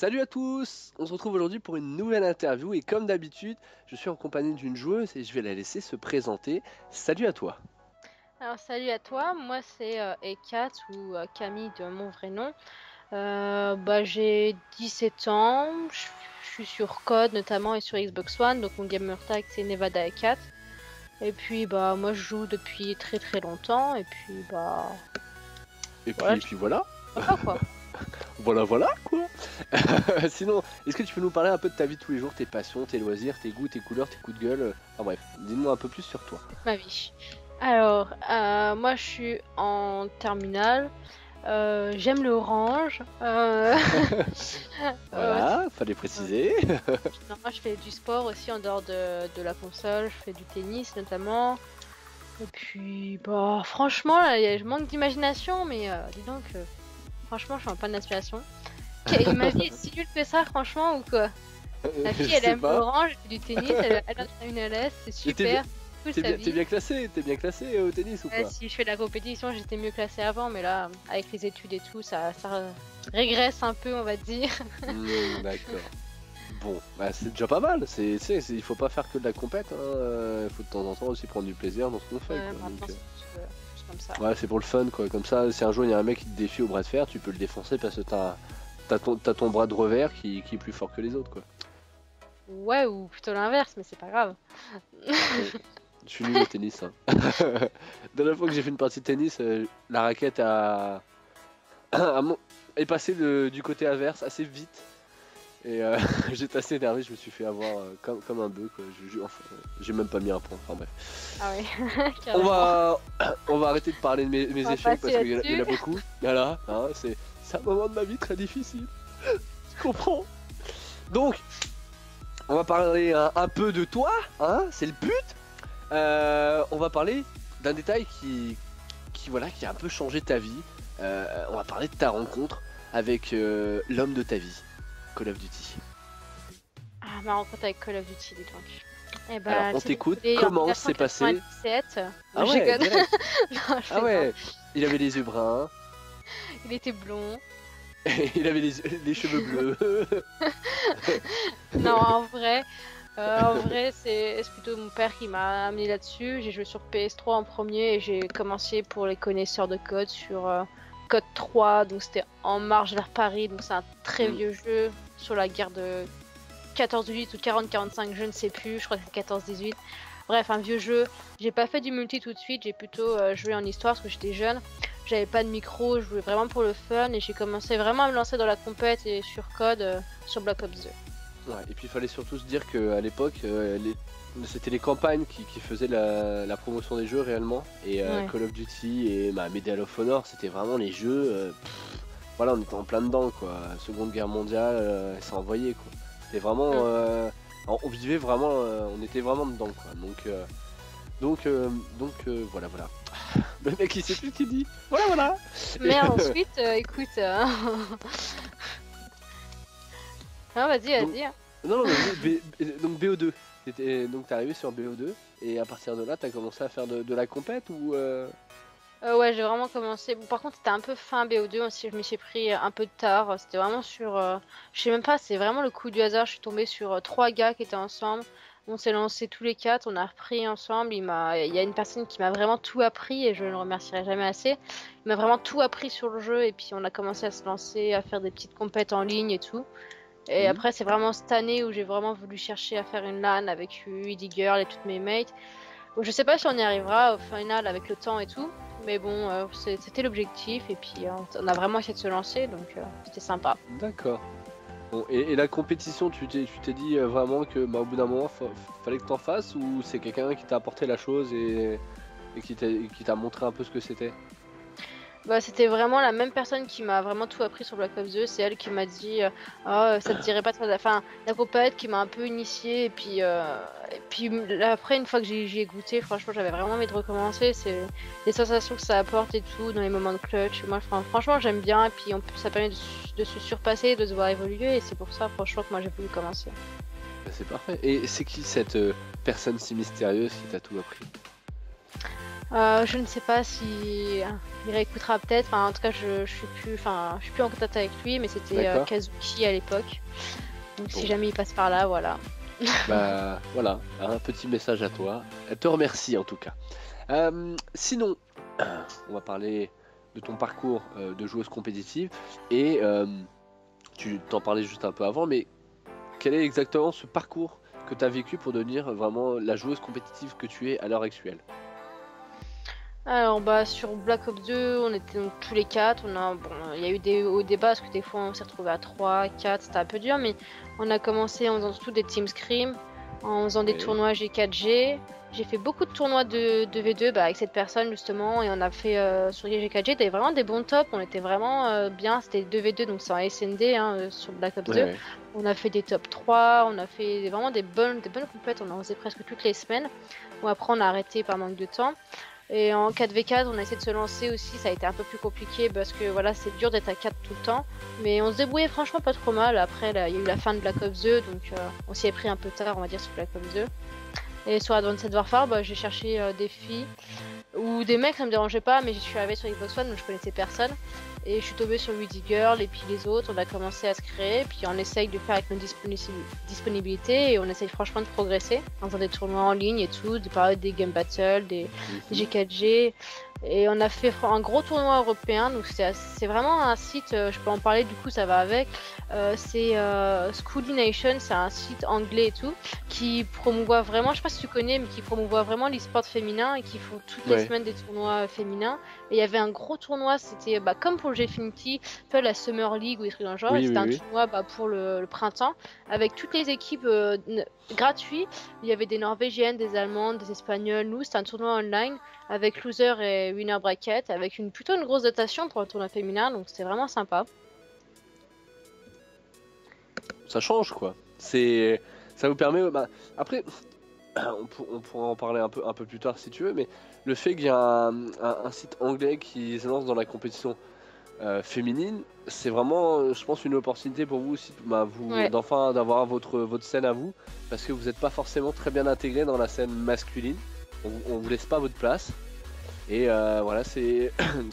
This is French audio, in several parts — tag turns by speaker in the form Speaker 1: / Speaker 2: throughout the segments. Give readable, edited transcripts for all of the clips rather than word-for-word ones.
Speaker 1: Salut à tous! On se retrouve aujourd'hui pour une nouvelle interview et comme d'habitude, je suis en compagnie d'une joueuse et je vais la laisser se présenter. Salut à toi!
Speaker 2: Alors salut à toi, moi c'est Ekat ou Camille de mon vrai nom. J'ai 17 ans, je suis sur Code notamment et sur Xbox One, donc mon gamer tag c'est Nevada Ekat. Et puis moi je joue depuis très très longtemps et puis voilà,
Speaker 1: Et puis voilà,
Speaker 2: voilà quoi.
Speaker 1: voilà quoi! Sinon, est-ce que tu peux nous parler un peu de ta vie de tous les jours, tes passions, tes loisirs, tes goûts, tes couleurs, tes coups de gueule? Enfin bref, dis-nous un peu plus sur toi.
Speaker 2: Ma vie. Alors moi je suis en terminale, j'aime le orange. Euh,
Speaker 1: Voilà, fallait préciser.
Speaker 2: Non, moi, je fais du sport aussi en dehors de la console, je fais du tennis notamment. Et puis, franchement, là, je manque d'imagination, mais dis donc, franchement, je suis en panne d'inspiration. Ma vie est si nulle que ça, franchement, ou quoi? La
Speaker 1: Je
Speaker 2: fille, elle
Speaker 1: sais
Speaker 2: aime
Speaker 1: pas.
Speaker 2: l'orange, elle fait du tennis, elle a une LS, c'est
Speaker 1: Et
Speaker 2: super, cool sa
Speaker 1: t'es
Speaker 2: vie.
Speaker 1: t'es bien classé au tennis ou pas?
Speaker 2: Si je fais de la compétition, j'étais mieux classée avant, mais là, avec les études et tout, ça régresse un peu, on va dire.
Speaker 1: D'accord. Bon, bah c'est déjà pas mal. Il faut pas faire que de la compète. Hein. Faut de temps en temps aussi prendre du plaisir dans ce qu'on fait.
Speaker 2: Ouais,
Speaker 1: Quoi.
Speaker 2: maintenant,
Speaker 1: Donc,
Speaker 2: c'est juste comme ça.
Speaker 1: ouais, c'est pour le fun. Quoi. Comme ça, si un jour il y a un mec qui te défie au bras de fer, tu peux le défoncer parce que t'as ton bras de revers qui est plus fort que les autres. Quoi.
Speaker 2: Ouais, ou plutôt l'inverse, mais c'est pas grave.
Speaker 1: Ouais. Je suis nul au tennis. Hein. La dernière fois que j'ai fait une partie de tennis, la raquette est passée du côté inverse assez vite. Et j'étais assez énervé, je me suis fait avoir comme un bœuf. Quoi. Enfin, j'ai même pas mis un point. Enfin bref.
Speaker 2: Ah oui,
Speaker 1: On
Speaker 2: carrément.
Speaker 1: va, on va arrêter de parler de mes
Speaker 2: On va
Speaker 1: échecs
Speaker 2: passer
Speaker 1: parce qu'il y en a
Speaker 2: là-dessus.
Speaker 1: beaucoup. Voilà, hein, c'est un moment de ma vie très difficile. Tu comprends? Donc, on va parler un peu de toi, hein, c'est le but. On va parler d'un détail voilà, qui a un peu changé ta vie. On va parler de ta rencontre avec l'homme de ta vie, Call of Duty.
Speaker 2: Ah, ma rencontre avec Call of Duty, dis donc. Eh
Speaker 1: Alors,
Speaker 2: ben,
Speaker 1: on
Speaker 2: c'est
Speaker 1: t'écoute,
Speaker 2: déroulé en
Speaker 1: comment c'est passé?
Speaker 2: 1997.
Speaker 1: Ah
Speaker 2: Je
Speaker 1: ouais,
Speaker 2: rigole.
Speaker 1: direct.
Speaker 2: Non, je
Speaker 1: Ah
Speaker 2: plaisante.
Speaker 1: ouais, il avait les yeux bruns,
Speaker 2: Il était blond.
Speaker 1: il avait les cheveux bleus.
Speaker 2: Non, en vrai, c'est plutôt mon père qui m'a amené là-dessus. J'ai joué sur PS3 en premier et j'ai commencé pour les connaisseurs de code sur Code 3. Donc c'était En marche vers Paris. Donc c'est un très
Speaker 1: Mm.
Speaker 2: vieux jeu sur la guerre de 14-18 ou 40-45, je ne sais plus. Je crois que c'est 14-18. Bref, un vieux jeu. J'ai pas fait du multi tout de suite. J'ai plutôt joué en histoire parce que j'étais jeune. J'avais pas de micro. Je jouais vraiment pour le fun et j'ai commencé vraiment à me lancer dans la compète et sur code sur Black Ops 2.
Speaker 1: Ouais, et puis il fallait surtout se dire qu'à l'époque, c'était les campagnes qui faisaient la promotion des jeux réellement. Et
Speaker 2: Ouais.
Speaker 1: Call of Duty et Medal of Honor, c'était vraiment les jeux. Voilà, on était en plein dedans quoi. Seconde Guerre mondiale, ça envoyait quoi. C'était vraiment.
Speaker 2: Mm.
Speaker 1: On vivait vraiment. On était vraiment dedans quoi. Voilà, voilà. Le mec il sait plus ce qu'il dit. Voilà, voilà. Et,
Speaker 2: Mais ensuite, écoute. Non, vas-y,
Speaker 1: donc,
Speaker 2: vas-y.
Speaker 1: non, non, mais donc BO2. Donc t'es arrivé sur BO2 et à partir de là t'as commencé à faire de la compète ou
Speaker 2: Ouais, j'ai vraiment commencé. Bon, par contre, c'était un peu fin BO2 aussi. Je m'y suis pris un peu tard. C'était vraiment sur. Je sais même pas, c'est vraiment le coup du hasard. Je suis tombée sur trois gars qui étaient ensemble. On s'est lancé tous les quatre. On a repris ensemble. Il y a une personne qui m'a vraiment tout appris et je ne le remercierai jamais assez. Il m'a vraiment tout appris sur le jeu et puis on a commencé à se lancer, à faire des petites compètes en ligne et tout. Et
Speaker 1: Mhm.
Speaker 2: après, c'est vraiment cette année où j'ai vraiment voulu chercher à faire une LAN avec Udy Girl et toutes mes mates. Bon, je sais pas si on y arrivera au final avec le temps et tout, mais bon, c'était l'objectif et puis on a vraiment essayé de se lancer, donc c'était sympa.
Speaker 1: D'accord. Bon, et la compétition, tu t'es dit vraiment que au bout d'un moment, fallait que t'en fasses ou c'est quelqu'un qui t'a apporté la chose et qui t'a montré un peu ce que c'était?
Speaker 2: C'était vraiment la même personne qui m'a vraiment tout appris sur Black Ops 2. C'est elle qui m'a dit ah, ça te dirait pas de faire enfin, la compète qui m'a un peu initiée. Et puis après, une fois que j'y ai goûté, franchement, j'avais vraiment envie de recommencer. C'est les sensations que ça apporte et tout dans les moments de clutch. Moi, franchement, j'aime bien. Et puis ça permet de se surpasser, de se voir évoluer. Et c'est pour ça, franchement, que moi j'ai voulu commencer.
Speaker 1: Bah, c'est parfait. Et c'est qui cette personne si mystérieuse qui t'a tout appris?
Speaker 2: Je ne sais pas si il réécoutera peut-être. Enfin, en tout cas, je suis plus en contact avec lui, mais c'était
Speaker 1: D'accord.
Speaker 2: Kazuki à l'époque. Donc si
Speaker 1: Bon,
Speaker 2: jamais il passe par là, voilà.
Speaker 1: bah voilà, un petit message à toi. Elle te remercie en tout cas. Sinon, on va parler de ton parcours de joueuse compétitive et tu t'en parlais juste un peu avant, mais quel est exactement ce parcours que tu as vécu pour devenir vraiment la joueuse compétitive que tu es à l'heure actuelle?
Speaker 2: Alors bah sur Black Ops 2, on était donc tous les quatre. Il y a eu des hauts et des bas parce que des fois on s'est retrouvé à 3, 4, c'était un peu dur, mais on a commencé en faisant surtout des team scrim, en faisant des
Speaker 1: Oui,
Speaker 2: tournois G4G. J'ai fait beaucoup de tournois de V2 bah, avec cette personne justement et on a fait sur les G4G, t'avais vraiment des bons tops, on était vraiment bien, c'était 2v2 donc c'est en SND hein, sur Black Ops
Speaker 1: ouais,
Speaker 2: 2.
Speaker 1: ouais.
Speaker 2: On a fait des top 3, on a fait vraiment des bonnes compètes, on en faisait presque toutes les semaines. Bon après on a arrêté par manque de temps. Et en 4v4, on a essayé de se lancer aussi, ça a été un peu plus compliqué parce que voilà, c'est dur d'être à 4 tout le temps. Mais on se débrouillait franchement pas trop mal. Après, là, il y a eu la fin de Black Ops 2, donc on s'y est pris un peu tard, on va dire, sur Black Ops 2. Et sur Advanced Warfare, bah, j'ai cherché des filles ou des mecs, ça me dérangeait pas, mais je suis arrivée sur Xbox One, donc je connaissais personne. Et je suis tombée sur Weedy Girl et puis les autres, on a commencé à se créer, puis on essaye de faire avec nos disponibilités et on essaye franchement de progresser en faisant des tournois en ligne et tout, de parler des game battles, des
Speaker 1: Mhm.
Speaker 2: G4G. Et on a fait un gros tournoi européen, donc c'est vraiment un site, je peux en parler du coup, ça va avec. C'est Schooly Nation, c'est un site anglais et tout, qui promouvoit vraiment, je sais pas si tu connais, mais qui promouvoit vraiment l'e-sport féminin et qui font toutes les
Speaker 1: Ouais.
Speaker 2: semaines des tournois féminins. Et il y avait un gros tournoi, c'était bah, comme pour le Gfinity, tu vois, la Summer League ou des trucs dans le genre, et
Speaker 1: Oui,
Speaker 2: c'était
Speaker 1: oui,
Speaker 2: un
Speaker 1: oui.
Speaker 2: tournoi bah, pour le printemps, avec toutes les équipes gratuites. Il y avait des Norvégiennes, des Allemandes, des Espagnols. Nous, c'était un tournoi online avec loser et winner bracket, avec plutôt une grosse dotation pour un tournoi féminin, donc c'était vraiment sympa.
Speaker 1: Ça change quoi. Ça vous permet. Bah, après, on pourra en parler un peu plus tard si tu veux, mais le fait qu'il y a un site anglais qui se lance dans la compétition féminine, c'est vraiment, je pense, une opportunité pour vous aussi, bah,
Speaker 2: Ouais.
Speaker 1: d'enfin d'avoir votre scène à vous, parce que vous n'êtes pas forcément très bien intégré dans la scène masculine. On vous laisse pas votre place. Et voilà, c'est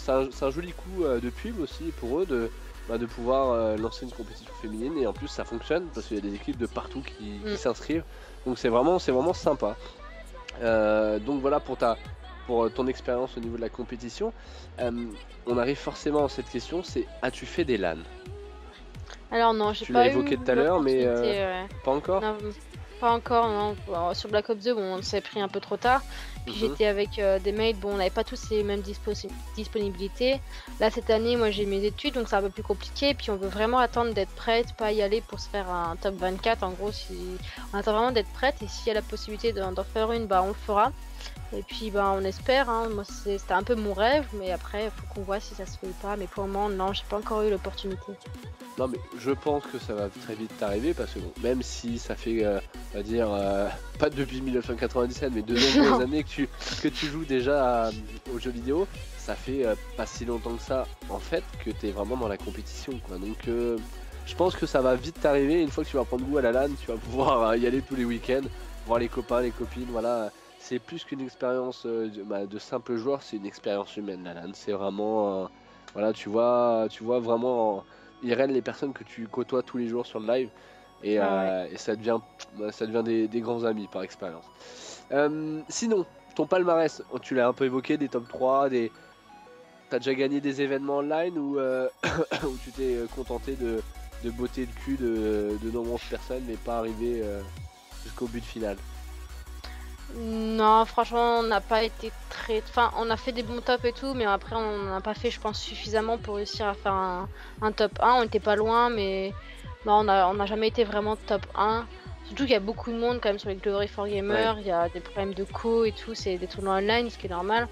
Speaker 1: un joli coup de pub aussi pour eux de pouvoir lancer une compétition féminine. Et en plus, ça fonctionne parce qu'il y a des équipes de partout qui
Speaker 2: Mm.
Speaker 1: s'inscrivent. Donc c'est vraiment sympa. Donc voilà pour ton expérience au niveau de la compétition. Euh, on arrive forcément à cette question, c'est as-tu fait des LAN?
Speaker 2: Alors non, j'ai
Speaker 1: Tu l'as
Speaker 2: pas
Speaker 1: évoqué
Speaker 2: eu
Speaker 1: tout à l'heure, mais
Speaker 2: l'opportunité. Ouais.
Speaker 1: pas encore?
Speaker 2: Non, pas encore, non. Alors, sur Black Ops 2, bon, on s'est pris un peu trop tard. Puis
Speaker 1: Mhm.
Speaker 2: j'étais avec des mates, bon, on n'avait pas tous les mêmes disponibilités. Là, cette année, moi, j'ai mes études, donc c'est un peu plus compliqué. Puis on veut vraiment attendre d'être prête, pas y aller pour se faire un top 24. En gros, si on attend vraiment d'être prête, et s'il y a la possibilité d'en faire une, bah, on le fera. Et puis, bah, on espère, hein. Moi, c'était un peu mon rêve, mais après, il faut qu'on voit si ça se fait ou pas. Mais pour le moment, non, j'ai pas encore eu l'opportunité.
Speaker 1: Non mais je pense que ça va très vite t'arriver parce que bon, même si ça fait, on va dire, pas depuis 1997 mais de nombreuses
Speaker 2: Non.
Speaker 1: années que tu joues déjà aux jeux vidéo, ça fait pas si longtemps que ça en fait que tu es vraiment dans la compétition quoi. Donc je pense que ça va vite t'arriver, une fois que tu vas prendre goût à la LAN, tu vas pouvoir y aller tous les week-ends, voir les copains, les copines, voilà. C'est plus qu'une expérience de simple joueur, c'est une expérience humaine la LAN, c'est vraiment... voilà, tu vois vraiment IRL les personnes que tu côtoies tous les jours sur le live
Speaker 2: Ah ouais.
Speaker 1: et ça devient des grands amis par expérience. Sinon, ton palmarès, tu l'as un peu évoqué, des top 3, t'as déjà gagné des événements online ou où tu t'es contenté de botter le cul de nombreuses personnes mais pas arrivé jusqu'au but final.
Speaker 2: Non, franchement, on n'a pas été très. Enfin, on a fait des bons tops et tout, mais après, on n'a pas fait, je pense, suffisamment pour réussir à faire un top 1. On était pas loin, mais non, on a jamais été vraiment top 1. Surtout qu'il y a beaucoup de monde quand même sur les Glory for
Speaker 1: Ouais.
Speaker 2: Gamer. Il y a des problèmes de co et tout, c'est des tournois online, ce qui est normal.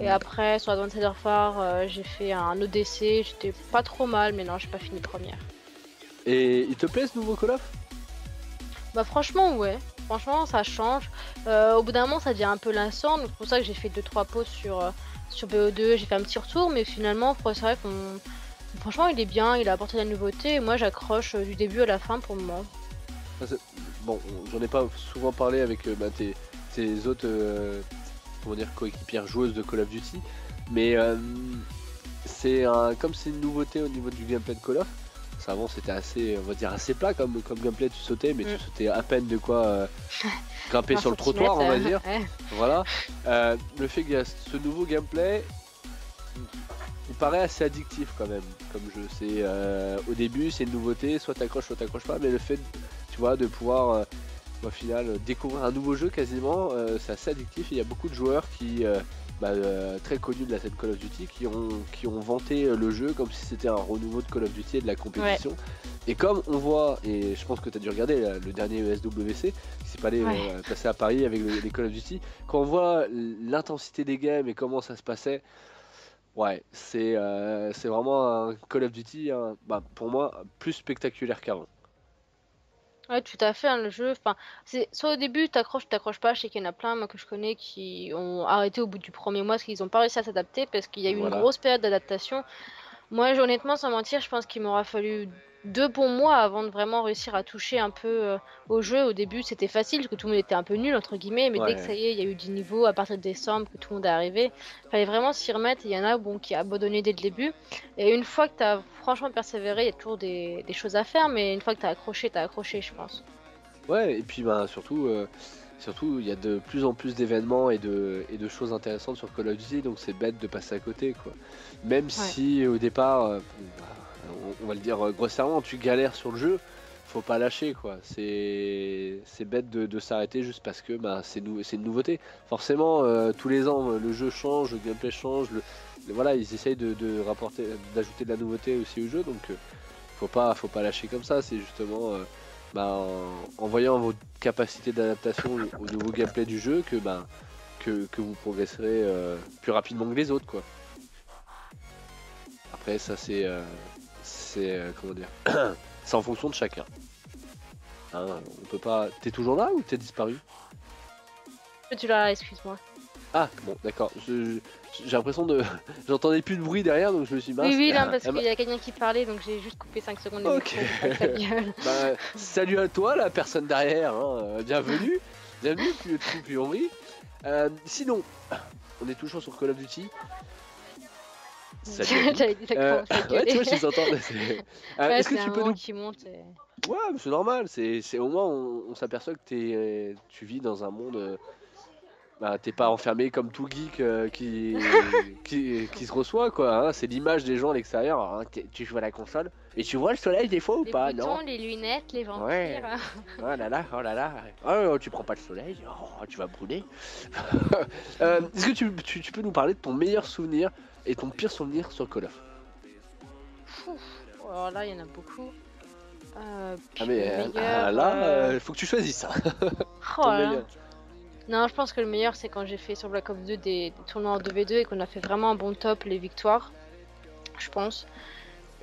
Speaker 2: Et
Speaker 1: Mm.
Speaker 2: après, sur Advanced Warfare, j'ai fait un ODC. J'étais pas trop mal, mais non, j'ai pas fini première.
Speaker 1: Et il te plaît ce nouveau Call of?
Speaker 2: Bah franchement ouais, franchement ça change. Au bout d'un moment ça devient un peu lassant, donc c'est pour ça que j'ai fait 2-3 pauses sur BO2, j'ai fait un petit retour, mais finalement c'est vrai qu'on franchement il est bien, il a apporté de la nouveauté et moi j'accroche du début à la fin pour le moment.
Speaker 1: Parce que, bon, j'en ai pas souvent parlé avec tes autres comment dire, coéquipière joueuse de Call of Duty, mais comme c'est une nouveauté au niveau du gameplay de Call of. Avant c'était assez, on va dire assez plat comme gameplay, tu sautais, mais tu sautais à peine de quoi grimper sur le trottoir, on va dire.
Speaker 2: Ouais.
Speaker 1: Voilà. Le fait qu'il y a ce nouveau gameplay, il paraît assez addictif quand même, comme jeu. C'est au début c'est une nouveauté, soit t'accroches pas, mais le fait, tu vois, de pouvoir au final découvrir un nouveau jeu quasiment, c'est assez addictif. Il y a beaucoup de joueurs qui très connus de la scène Call of Duty qui ont vanté le jeu comme si c'était un renouveau de Call of Duty et de la compétition. Ouais. Et comme on voit, et je pense que tu as dû regarder le dernier ESWC qui s'est passé à Paris avec les Call of Duty, quand on voit l'intensité des games et comment ça se passait, ouais, c'est vraiment un Call of Duty, pour moi, plus spectaculaire qu'avant.
Speaker 2: Ouais, tout à fait, hein, le jeu, enfin, c'est soit au début t'accroches pas, je sais qu'il y en a plein moi que je connais qui ont arrêté au bout du premier mois parce qu'ils ont pas réussi à s'adapter parce qu'il y a eu une grosse période d'adaptation. Moi, honnêtement, sans mentir, je pense qu'il m'aura fallu 2 bons mois avant de vraiment réussir à toucher un peu au jeu. Au début, c'était facile parce que tout le monde était un peu nul entre guillemets, mais dès que ça y est, il y a eu du niveau à partir de décembre que tout le monde est arrivé, fallait vraiment s'y remettre. Il y en a qui a abandonné dès le début. Et une fois que tu as franchement persévéré, il y a toujours des choses à faire, mais une fois que tu as accroché, je pense.
Speaker 1: Ouais, et puis surtout, il y a de plus en plus d'événements et de choses intéressantes sur Call of Duty, donc c'est bête de passer à côté, quoi. Même si au départ, on va le dire grossièrement, tu galères sur le jeu, faut pas lâcher, quoi. C'est bête de s'arrêter juste parce que c'est une nouveauté. Forcément, tous les ans, le jeu change, le gameplay change, voilà, ils essayent d'ajouter de la nouveauté aussi au jeu, donc faut pas lâcher comme ça. C'est justement en voyant votre capacité d'adaptation au nouveau gameplay du jeu que vous progresserez plus rapidement que les autres, quoi. Après ça c'est comment dire, c'est en fonction de chacun, hein, on peut pas. T'es toujours là ou t'es disparu?
Speaker 2: Tu l'as, excuse-moi.
Speaker 1: Ah bon, d'accord, j'ai l'impression de j'entendais plus de bruit derrière, donc je me suis dit
Speaker 2: oui là, parce qu'il y a quelqu'un qui parlait, donc j'ai juste coupé 5 secondes de
Speaker 1: micro. Salut à toi la personne derrière, hein. Bienvenue puis on rit. Sinon on est toujours sur Call of Duty. Salut.
Speaker 2: J'avais dit
Speaker 1: ouais, tu vois, je les entends. Est-ce que tu peux nous...
Speaker 2: qui monte
Speaker 1: Ouais, c'est normal, c'est au moins on s'aperçoit que tu vis dans un monde, t'es pas enfermé comme tout geek qui se reçoit, quoi, hein. C'est l'image des gens à l'extérieur, hein. Tu joues à la console et tu vois le soleil des fois ou pas?
Speaker 2: Les boutons,
Speaker 1: non,
Speaker 2: les lunettes, les vampires.
Speaker 1: Ouais. Oh là là, oh, tu prends pas le soleil, oh, tu vas brûler. Est-ce que tu peux nous parler de ton meilleur souvenir et ton pire souvenir sur Call of?
Speaker 2: Alors là, il y en a beaucoup.
Speaker 1: Là, faut que tu choisisses.
Speaker 2: Non, je pense que le meilleur, c'est quand j'ai fait sur Black Ops 2 des tournois en 2v2 et qu'on a fait vraiment un bon top, les victoires, je pense.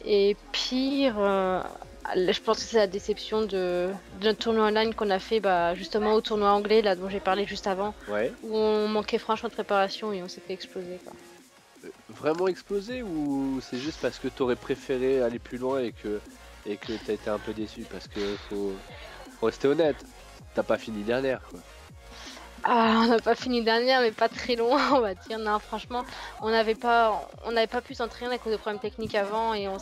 Speaker 2: Et pire, je pense que c'est la déception de notre tournoi online qu'on a fait justement au tournoi anglais, là dont j'ai parlé juste avant, où on manquait franchement de préparation et on s'est fait exploser, quoi.
Speaker 1: Vraiment exploser, ou c'est juste parce que t'aurais préféré aller plus loin et que t'as été un peu déçu? Parce que faut rester honnête, t'as pas fini dernière, quoi.
Speaker 2: On n'a pas fini dernière, mais pas très loin, on va dire. Non, franchement, on n'avait pas pu s'entraîner à cause de problèmes techniques avant et on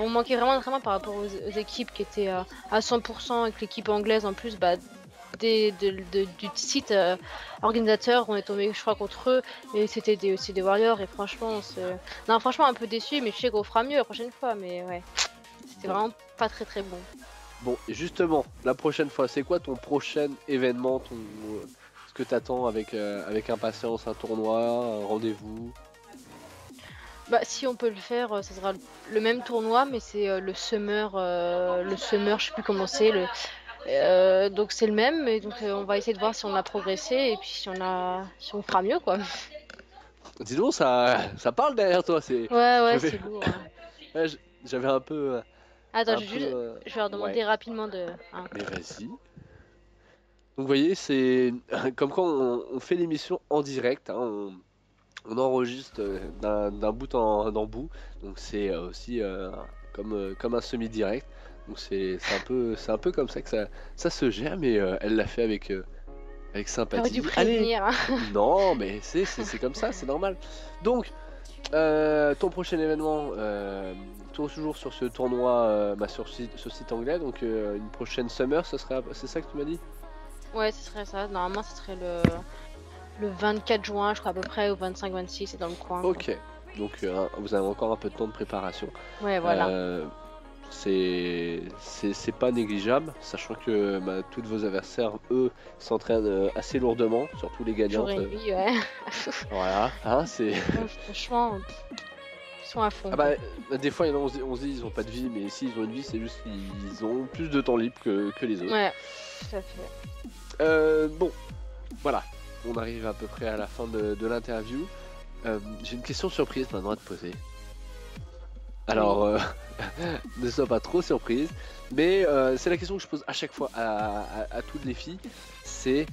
Speaker 2: manqué vraiment par rapport aux équipes qui étaient à 100%, avec l'équipe anglaise en plus, du site organisateur. On est tombé, je crois, contre eux et c'était aussi des warriors et franchement, franchement un peu déçu, mais je sais qu'on fera mieux la prochaine fois, mais ouais, c'était vraiment pas très bon.
Speaker 1: Bon, justement, la prochaine fois, c'est quoi ton prochain événement, ce que t'attends avec impatience? Un tournoi, un rendez-vous?
Speaker 2: Si on peut le faire, ça sera le même tournoi, mais c'est le summer, je sais plus comment c'est. Donc c'est le même, mais donc on va essayer de voir si on a progressé et puis si on fera mieux, quoi.
Speaker 1: Dis donc, ça parle derrière toi, c'est.
Speaker 2: Ouais, c'est lourd.
Speaker 1: Ouais, j'avais un peu.
Speaker 2: Attends, je vais leur demander rapidement de.
Speaker 1: Mais vas-y. Donc vous voyez, c'est comme quand on fait l'émission en direct, hein, on enregistre d'un bout en bout, donc c'est aussi comme un semi-direct. Donc c'est un peu comme ça que ça se gère, mais elle l'a fait avec avec
Speaker 2: T'aurais dû
Speaker 1: sympathie. Allez,
Speaker 2: prévenir.
Speaker 1: non, mais c'est comme ça, c'est normal. Donc, ton prochain événement, toujours sur ce tournoi, sur ce site anglais, donc une prochaine Summer, c'est ça que tu m'as dit?
Speaker 2: Ouais, ce serait ça. Normalement, ce serait le 24 juin, je crois à peu près, ou 25-26, c'est dans le coin, quoi.
Speaker 1: Ok, donc vous avez encore un peu de temps de préparation.
Speaker 2: Ouais, voilà.
Speaker 1: C'est pas négligeable, sachant que tous vos adversaires, eux, s'entraînent assez lourdement, surtout les
Speaker 2: Jour
Speaker 1: gagnantes.
Speaker 2: et nuit, ouais.
Speaker 1: Voilà, hein, c'est.
Speaker 2: Ouais, franchement, ils sont à fond,
Speaker 1: Ah
Speaker 2: quoi.
Speaker 1: des fois, on se dit ils ont pas de vie, mais si ils ont une vie, c'est juste qu'ils ont plus de temps libre que les autres.
Speaker 2: Ouais, tout à fait.
Speaker 1: Bon, voilà, on arrive à peu près à la fin de l'interview. J'ai une question surprise maintenant à te poser. Alors, ne sois pas trop surprise, mais c'est la question que je pose à chaque fois à toutes les filles. C'est,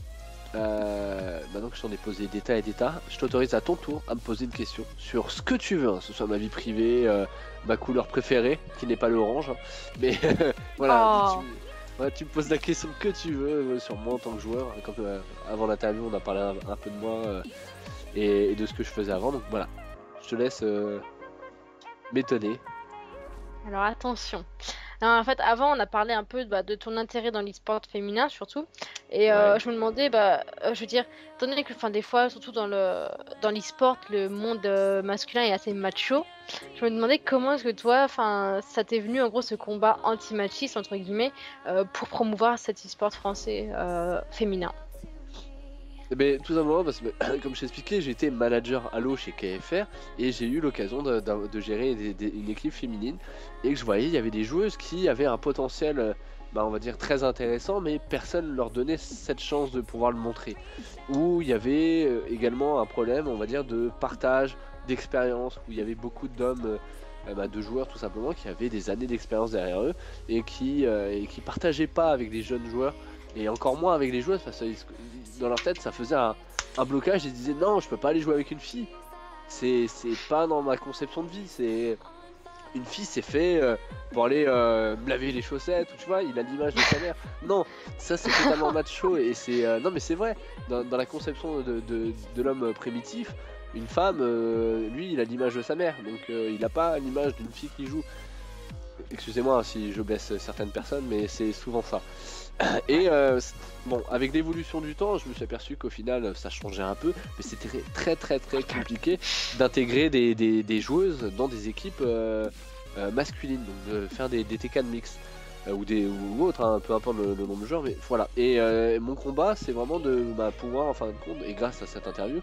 Speaker 1: maintenant que je t'en ai posé des tas et des tas, je t'autorise à ton tour à me poser une question sur ce que tu veux, hein, que ce soit ma vie privée, ma couleur préférée, qui n'est pas l'orange, hein, mais voilà,
Speaker 2: Oh.
Speaker 1: voilà, tu me poses la question que tu veux sur moi en tant que joueur. Comme avant l'interview, on a parlé un peu de moi et de ce que je faisais avant, donc voilà, je te laisse m'étonner.
Speaker 2: Alors attention. Non, en fait, avant, on a parlé un peu de ton intérêt dans l'e-sport féminin, surtout. Et
Speaker 1: Ouais.
Speaker 2: je me demandais, je veux dire, étant donné que, enfin, des fois, surtout dans l'e-sport, le monde masculin est assez macho. Je me demandais comment est-ce que toi, enfin, ça t'est venu en gros ce combat anti-machiste entre guillemets pour promouvoir cet e-sport français féminin.
Speaker 1: Eh ben, tout simplement parce que, comme je t'ai expliqué, j'ai été manager Halo chez KFR et j'ai eu l'occasion de gérer une équipe féminine et que je voyais il y avait des joueuses qui avaient un potentiel, on va dire très intéressant, mais personne leur donnait cette chance de pouvoir le montrer. Où il y avait également un problème, on va dire, de partage d'expérience, où il y avait beaucoup d'hommes, de joueurs tout simplement, qui avaient des années d'expérience derrière eux et qui partageaient pas avec les jeunes joueurs et encore moins avec les joueuses parce que dans leur tête ça faisait un blocage. Ils disaient non, je peux pas aller jouer avec une fille, c'est pas dans ma conception de vie. C'est une fille, c'est fait pour aller me laver les chaussettes, ou tu vois, il a l'image de sa mère. Non, ça c'est totalement macho et c'est non mais c'est vrai, dans la conception de l'homme primitif, une femme, lui il a l'image de sa mère, donc il a pas l'image d'une fille qui joue. Excusez-moi si je blesse certaines personnes, mais c'est souvent ça. Et bon, avec l'évolution du temps, je me suis aperçu qu'au final, ça changeait un peu, mais c'était très très très compliqué d'intégrer des joueuses dans des équipes masculines, donc de faire des TK de mix ou autre, hein, peu importe le nombre de joueurs, mais voilà. Et mon combat, c'est vraiment de pouvoir, en fin de compte, et grâce à cette interview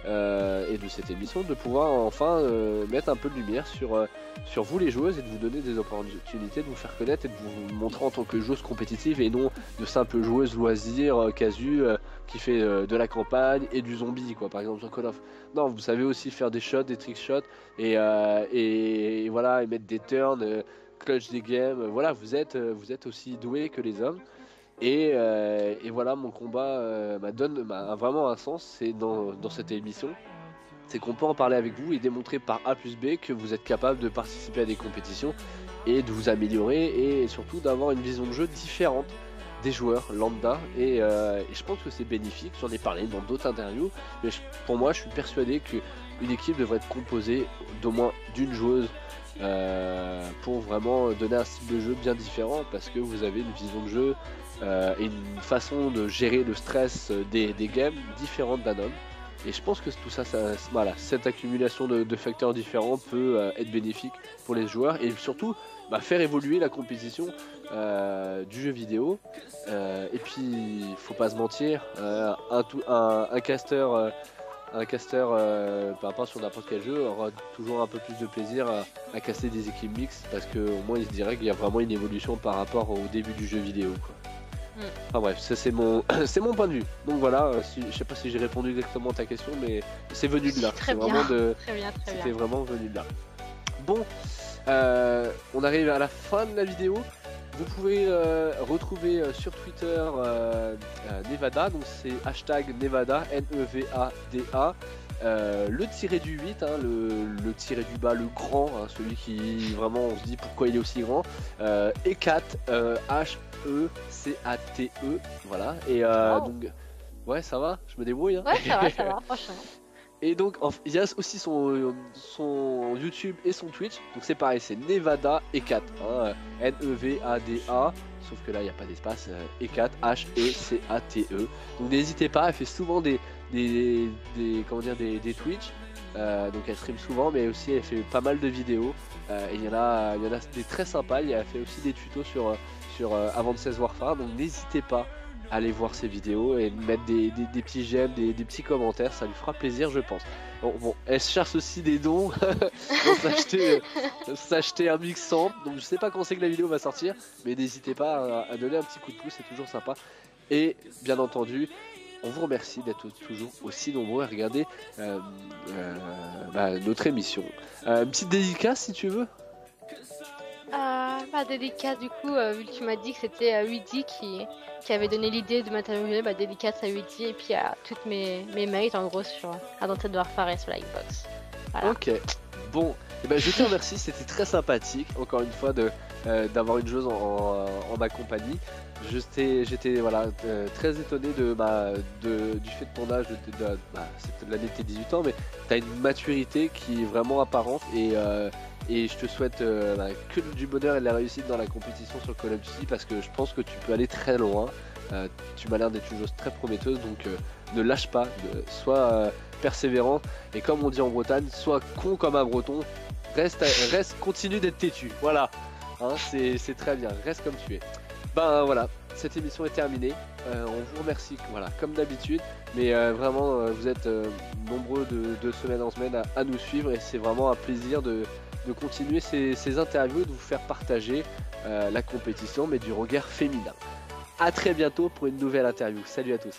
Speaker 1: et de cette émission, de pouvoir enfin mettre un peu de lumière sur vous les joueuses et de vous donner des opportunités de vous faire connaître et de vous montrer en tant que joueuse compétitive et non de simple joueuse loisir casu qui fait de la campagne et du zombie, quoi, par exemple sur Call of. Non, vous savez aussi faire des shots, des trick shots et voilà, et mettre des turns, clutch des games. Voilà, vous êtes aussi doué que les hommes. Et voilà, mon combat a vraiment un sens. C'est dans cette émission, c'est qu'on peut en parler avec vous et démontrer par A plus B que vous êtes capable de participer à des compétitions et de vous améliorer et surtout d'avoir une vision de jeu différente des joueurs lambda. Et je pense que c'est bénéfique. J'en ai parlé dans d'autres interviews, mais pour moi, je suis persuadé qu'une équipe devrait être composée d'au moins d'une joueuse pour vraiment donner un style de jeu bien différent, parce que vous avez une vision de jeu et une façon de gérer le stress des games différente d'un homme. Et je pense que tout ça, voilà, cette accumulation de facteurs différents peut être bénéfique pour les joueurs et surtout faire évoluer la compétition du jeu vidéo. Et puis, faut pas se mentir, un caster, peu importe sur n'importe quel jeu, aura toujours un peu plus de plaisir à casser des équipes mixtes, parce qu'au moins il se dirait qu'il y a vraiment une évolution par rapport au début du jeu vidéo, quoi. Enfin bref, ça c'est mon c'est mon point de vue. Donc voilà, je sais pas si j'ai répondu exactement à ta question, mais c'est venu de là.
Speaker 2: Très bien. Très bien, très
Speaker 1: C'était
Speaker 2: bien.
Speaker 1: vraiment venu de là. Bon, on arrive à la fin de la vidéo. Vous pouvez retrouver sur Twitter Nevada, donc c'est hashtag Nevada, Nevada, le tiré du 8, hein, le tiré du bas, le grand, hein, celui qui vraiment on se dit pourquoi il est aussi grand, Ecate, Hecate, voilà, et donc Ouais, ça va, je me débrouille. Hein.
Speaker 2: Ouais, ça va, franchement.
Speaker 1: Et donc, il y a aussi son YouTube et son Twitch. Donc, c'est pareil, c'est Nevada E4. Hein, Nevada. Sauf que là, il n'y a pas d'espace. E4, H-E-C-A-T-E. Donc, n'hésitez pas, elle fait souvent comment dire, des Twitch. Donc, elle stream souvent, mais aussi, elle fait pas mal de vidéos. Et il y en a des très sympas. Elle fait aussi des tutos sur Avant16 Warfare. Donc, n'hésitez pas. Allez voir ses vidéos et mettre des petits j'aime, des petits commentaires, ça lui fera plaisir je pense. Bon elle cherche aussi des dons pour s'acheter un mix sample, donc je sais pas quand c'est que la vidéo va sortir, mais n'hésitez pas à donner un petit coup de pouce, c'est toujours sympa. Et bien entendu, on vous remercie d'être toujours aussi nombreux à regarder notre émission. Une petite dédicace si tu veux.
Speaker 2: Dédicace du coup, vu que tu m'as dit que c'était Widi qui avait donné l'idée de m'interviewer, dédicace à Widi et puis à toutes mes mates en gros sur Avant16 Warfare et sur la Xbox. Voilà.
Speaker 1: Ok, bon, je te remercie, c'était très sympathique encore une fois d'avoir une joueuse en ma compagnie. J'étais voilà, très étonné du fait de ton âge, c'était de l'année de tes 18 ans, mais tu as une maturité qui est vraiment apparente et je te souhaite que du bonheur et de la réussite dans la compétition sur Call of Duty parce que je pense que tu peux aller très loin. Tu m'as l'air d'être une joueuse très prometteuse, donc ne lâche pas, sois persévérant et comme on dit en Bretagne, sois con comme un breton, continue d'être têtu, voilà, hein, c'est très bien, reste comme tu es. Voilà, cette émission est terminée, on vous remercie, voilà, comme d'habitude, mais vraiment vous êtes nombreux de semaine en semaine à nous suivre et c'est vraiment un plaisir de continuer ces interviews, de vous faire partager la compétition mais du regard féminin. A très bientôt pour une nouvelle interview. Salut à tous.